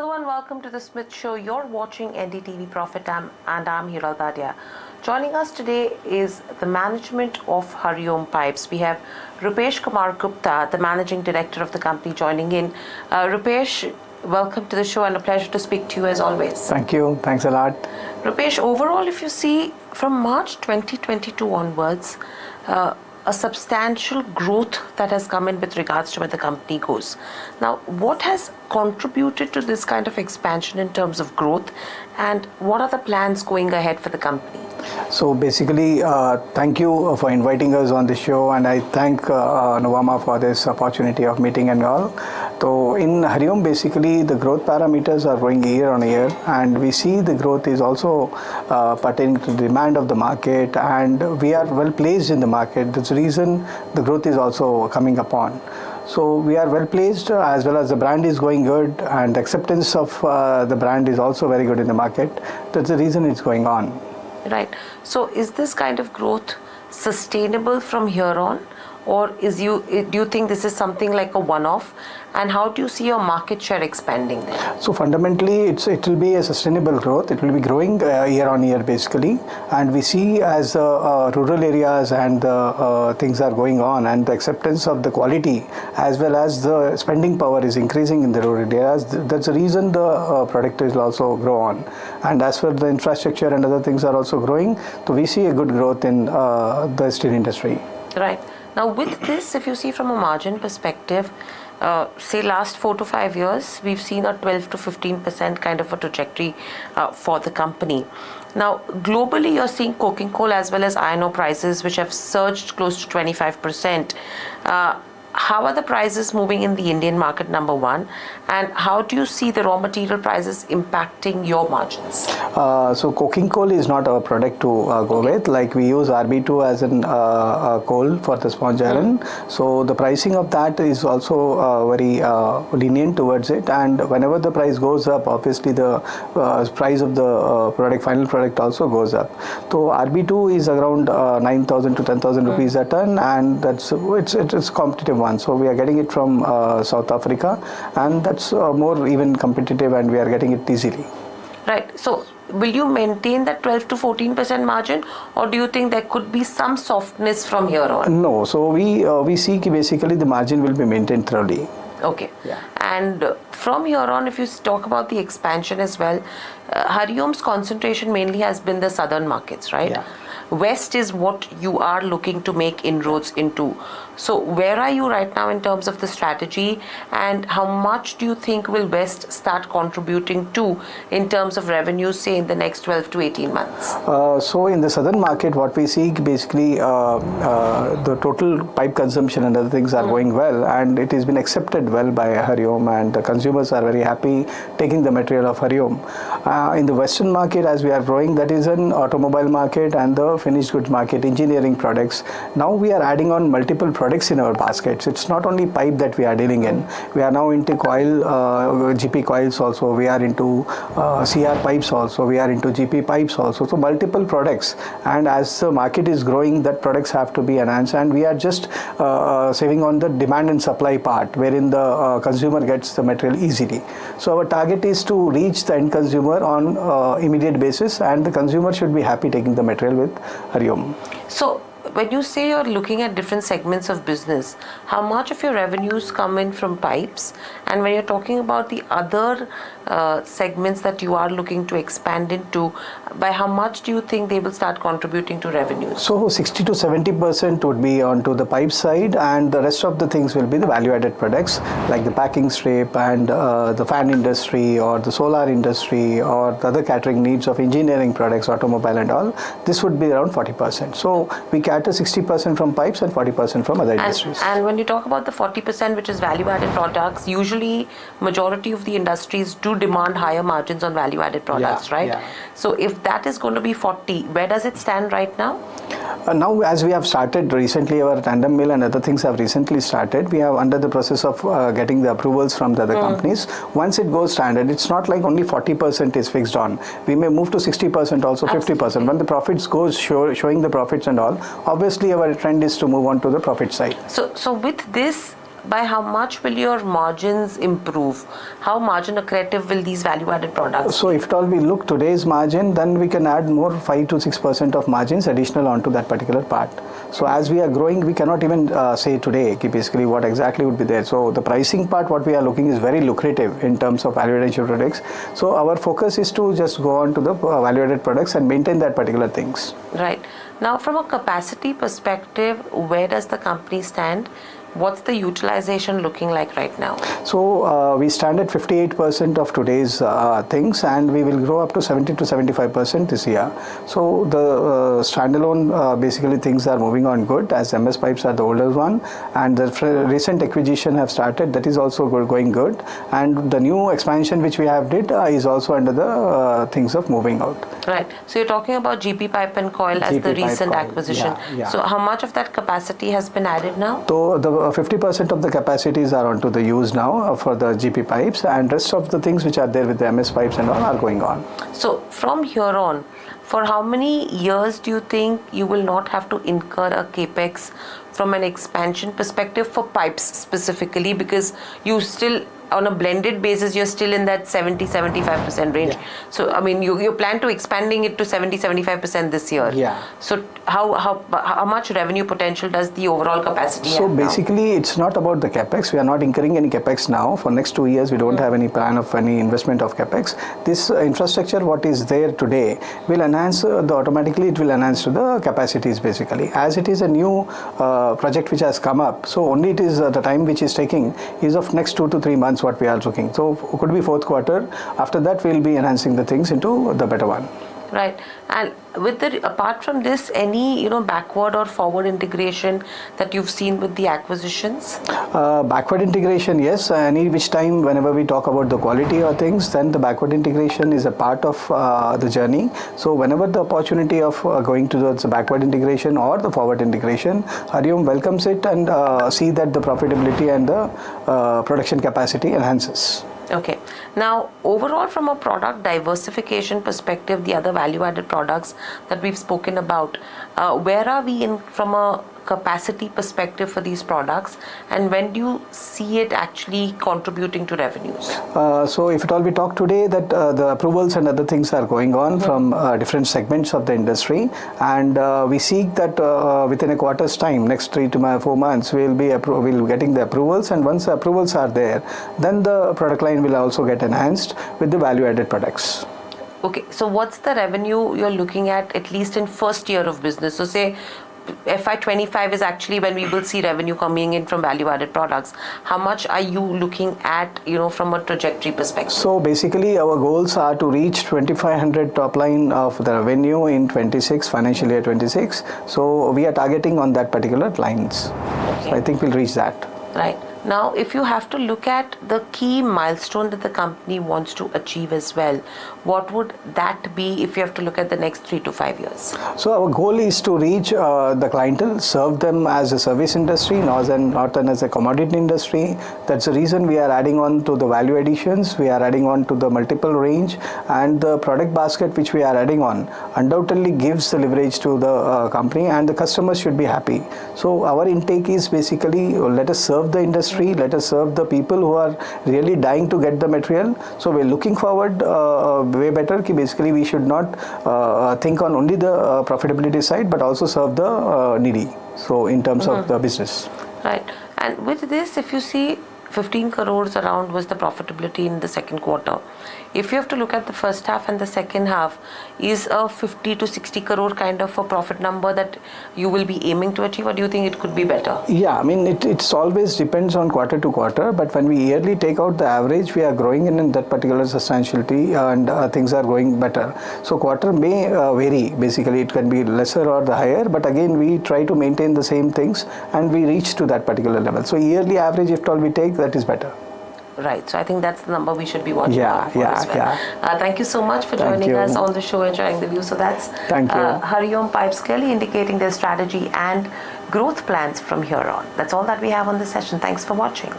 Hello and welcome to the Smith Show. You're watching NDTV Profit and I'm Hiral Badia. Joining us today is the management of Hariom Pipes. We have Rupesh Kumar Gupta, the Managing Director of the company, joining in. Rupesh, welcome to the show and a pleasure to speak to you as always. Thank you. Thanks a lot. Rupesh, overall, if you see from March 2022 onwards, a substantial growth that has come in with regards to where the company goes. Now, what has contributed to this kind of expansion in terms of growth, and what are the plans going ahead for the company? So basically, thank you for inviting us on the show, and I thank Novama for this opportunity of meeting and all. So in Hariom, basically the growth parameters are growing year on year, and we see the growth is also pertaining to the demand of the market, and we are well placed in the market. That's the reason the growth is also coming upon. So we are well placed, as well as the brand is going good, and acceptance of the brand is also very good in the market. That's the reason it's going on. Right. So is this kind of growth sustainable from here on, or do you think this is something like a one-off? And how do you see your market share expanding there? So fundamentally, it will be a sustainable growth. It will be growing year on year basically, and we see as rural areas and things are going on, and the acceptance of the quality as well as the spending power is increasing in the rural areas. That's the reason the product will also grow on. And as for the infrastructure and other things are also growing, so we see a good growth in the steel industry. Right. Now with this, if you see from a margin perspective, say last 4 to 5 years, we've seen a 12 to 15% kind of a trajectory for the company. Now, globally, you're seeing coking coal as well as iron ore prices, which have surged close to 25%. How are the prices moving in the Indian market, number one? And how do you see the raw material prices impacting your margins? So coking coal is not our product to go with. Like we use RB2 as an coal for the sponge iron. So the pricing of that is also very lenient towards it. And whenever the price goes up, obviously the price of the final product also goes up. So RB2 is around 9,000 to 10,000 rupees a ton, and it's competitive one. So we are getting it from South Africa, and that's more even competitive, and we are getting it easily. Right. So will you maintain that 12 to 14% margin, or do you think there could be some softness from here on? No. So we see basically the margin will be maintained thoroughly. Okay. Yeah. And from here on, if you talk about the expansion as well, Hariom's concentration mainly has been the southern markets, right? Yeah. West is what you are looking to make inroads into. So where are you right now in terms of the strategy, and how much do you think will West start contributing to in terms of revenues, say in the next 12 to 18 months? So in the southern market, what we see basically the total pipe consumption and other things are going well, and it has been accepted well by Hariom, and the consumers are very happy taking the material of Hariom. In the western market, as we are growing, that is an automobile market and the finished goods market, engineering products. Now we are adding on multiple products in our baskets. It's not only pipe that we are dealing in. We are now into coil, GP coils also. We are into CR pipes also. We are into GP pipes also. So multiple products. And as the market is growing, that products have to be enhanced. And we are just saving on the demand and supply part, wherein the consumer gets the material easily. So our target is to reach the end consumer on immediate basis, and the consumer should be happy taking the material with Hariom. So when you say you're looking at different segments of business, how much of your revenues come in from pipes? And when you're talking about the other segments that you are looking to expand into, by how much do you think they will start contributing to revenues? So 60 to 70% would be onto the pipe side, and the rest of the things will be the value-added products like the packing strip and the fan industry or the solar industry or the other catering needs of engineering products, automobile and all. This would be around 40%. So we cater 60% from pipes and 40% from other industries. And when you talk about the 40%, which is value-added products, usually majority of the industries do demand higher margins on value-added products, right? Yeah. So if that is going to be 40, where does it stand right now? Now, as we have started recently, our tandem mill and other things have recently started. We are under the process of getting the approvals from the other companies. Once it goes standard, it's not like only 40% is fixed on. We may move to 60%, also 50%. When the profits goes showing the profits and all, obviously our trend is to move on to the profit side. So with this, by how much will your margins improve? How margin accretive will these value-added products So be? if at all we look today's margin, then we can add more 5 to 6% of margins additional onto that particular part. So as we are growing, we cannot even say today basically what exactly would be there. So the pricing part, what we are looking is very lucrative in terms of value-added products. So our focus is to just go on to the value-added products and maintain that particular things. Right. Now, from a capacity perspective, where does the company stand? What's the utilization looking like right now? So we stand at 58% of today's things, and we will grow up to 70 to 75% this year. So the standalone basically things are moving on good, as MS Pipes are the older one, and the recent acquisition have started, that is also going good, and the new expansion which we have did is also under the things of moving out. Right. So you're talking about GP Pipe and Coil as the recent acquisition. Yeah. So how much of that capacity has been added now? So the 50% of the capacities are onto the use now for the GP pipes, and rest of the things which are there with the MS pipes and all are going on. So from here on, for how many years do you think you will not have to incur a capex from an expansion perspective for pipes specifically, because you still, on a blended basis, you're still in that 70-75% range. Yeah. So I mean, you plan to expanding it to 70-75% this year. Yeah. So how much revenue potential does the overall capacity have So now? basically it's not about the capex. We are not incurring any capex now. For next 2 years we don't have any plan of any investment of capex. This infrastructure what is there today will enhance automatically it will enhance to the capacities basically. As it is a new project which has come up, so only it is the time which is taking is of next 2 to 3 months what we are looking. So could be fourth quarter. After that we will be enhancing the things into the better one. Right. And with the, apart from this, any backward or forward integration that you've seen with the acquisitions? Backward integration, yes. Any which time whenever we talk about the quality or things, then the backward integration is a part of the journey. So whenever the opportunity of going towards the backward integration or the forward integration, Hariom welcomes it and see that the profitability and the production capacity enhances. Okay. Now, overall, from a product diversification perspective, the other value-added products that we've spoken about, where are we in from a capacity perspective for these products, and when do you see it actually contributing to revenues? So if at all we talk today that the approvals and other things are going on from different segments of the industry, and we seek that within a quarter's time, next 3 to 4 months, we'll be getting the approvals, and once the approvals are there, then the product line will also get enhanced with the value-added products. Okay, so what's the revenue you're looking at least in first year of business? So say FY25 is actually when we will see revenue coming in from value-added products. How much are you looking at, from a trajectory perspective? So basically our goals are to reach 2500 top line of the revenue in 26, financial year 26. So we are targeting on that particular lines. Okay. So I think we'll reach that. Right. Now, if you have to look at the key milestone that the company wants to achieve as well, what would that be if you have to look at the next 3 to 5 years? So our goal is to reach the clientele, serve them as a service industry, not as a commodity industry. That's the reason we are adding on to the value additions, we are adding on to the multiple range, and the product basket which we are adding on undoubtedly gives the leverage to the company, and the customers should be happy. So our intake is basically let us serve the industry, let us serve the people who are really dying to get the material. So we're looking forward way better. Basically we should not think on only the profitability side, but also serve the needy. So in terms of the business. Right. And with this, if you see 15 crores around was the profitability in the second quarter. If you have to look at the first half and the second half, is a 50 to 60 crore kind of a profit number that you will be aiming to achieve, or do you think it could be better? Yeah, I mean it's always depends on quarter to quarter, but when we yearly take out the average, we are growing in that particular substantiality, and things are going better. So quarter may vary, basically it can be lesser or the higher, but again we try to maintain the same things and we reach to that particular level. So yearly average, if all we take, that is better. Right. So I think that's the number we should be watching out for as well. Yeah. Thank you so much for joining us on the show and sharing the view. So that's Hariom Pipes clearly indicating their strategy and growth plans from here on. That's all that we have on this session. Thanks for watching.